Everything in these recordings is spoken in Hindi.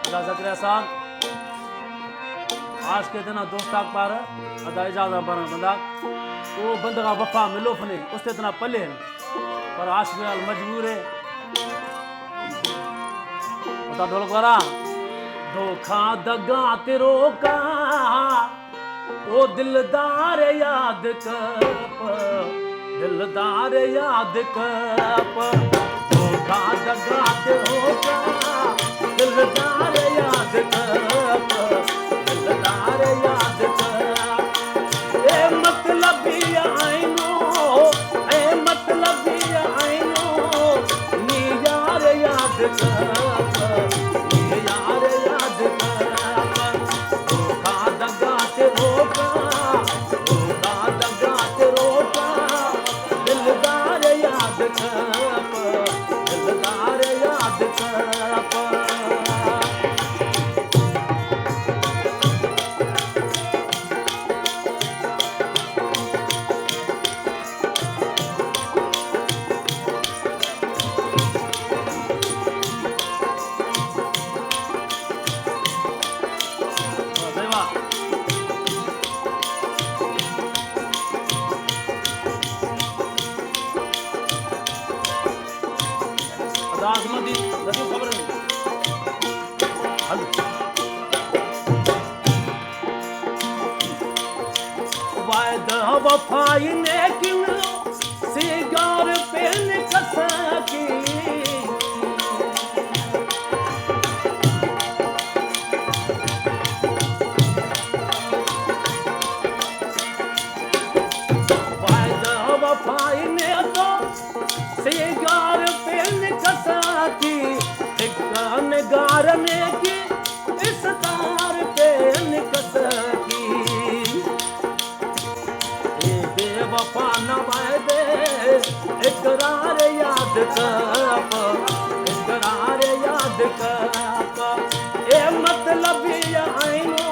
अदा जकरिया साहब आज के दिन दोस्ताक पार अदा इजाज़त बना बंदा वो बंदा वफा मिलो फने उससे इतना पले है पर आशिक नाल मजबूर है उता ढोलक वाला धोखा दगा तेरो का ओ दिलदार याद कप दिलदार याद कप धोखा दगा तेरो का दिलदार याद कप दिलदार याद कप ए मतलबी आइनो नी यार याद कप नी यार याद कप धोखा दगा तेरो का धोखा दगा तेरो का दिलदार याद कप दिलदार याद कप खबर नहीं वायदा वफाई ने किन सिगार पेन कसकी वायदा वफाई ने तो सिगार पेन कसकी गारने की इस तार पे निकसकी बेवफा नवादे इकरार याद कप इकरार याद कप ए मतलबी आइनो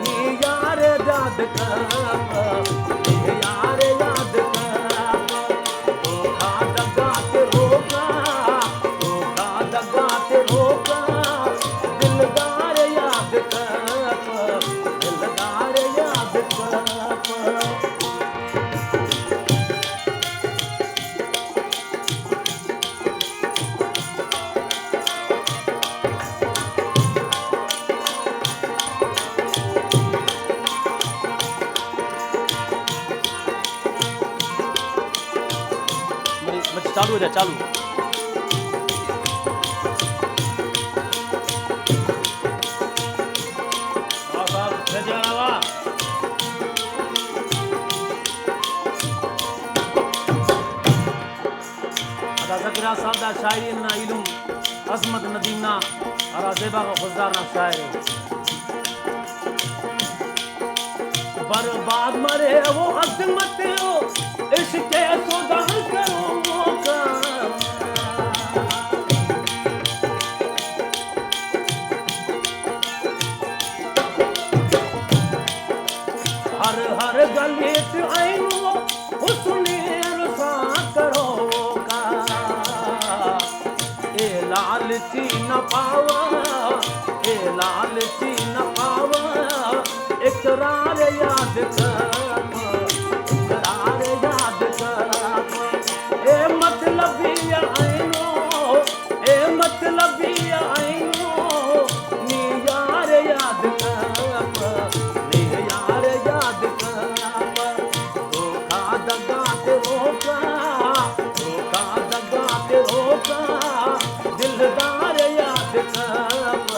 नी यार याद कप नी यार याद कप धोखा दगा तेरो का दिलदार याद कप दिलदार याद कप चालू हो जाए चालू जकरिया साहब दा शायरी ना इल्म अजमत नदीम ना और अजेबा का खुजदार ना शायर बर्बाद मरे वो अजमत हो इश्क खुदा करो हर हर गली आइनो हुस्ने रसा करो का ए लालची न पावा ए लालची न पावा इकरार याद कप इकरार याद कप ए मतलबी आइनो नी यार याद कप नी यार याद कप धोखा दगा तेरो का धोखा दगा तेरो का दिलदार याद कप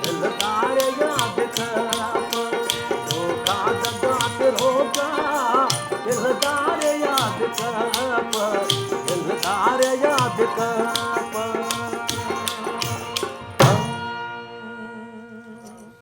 दिलदार याद कप धोखा दगा तेरो का दिलदार याद कप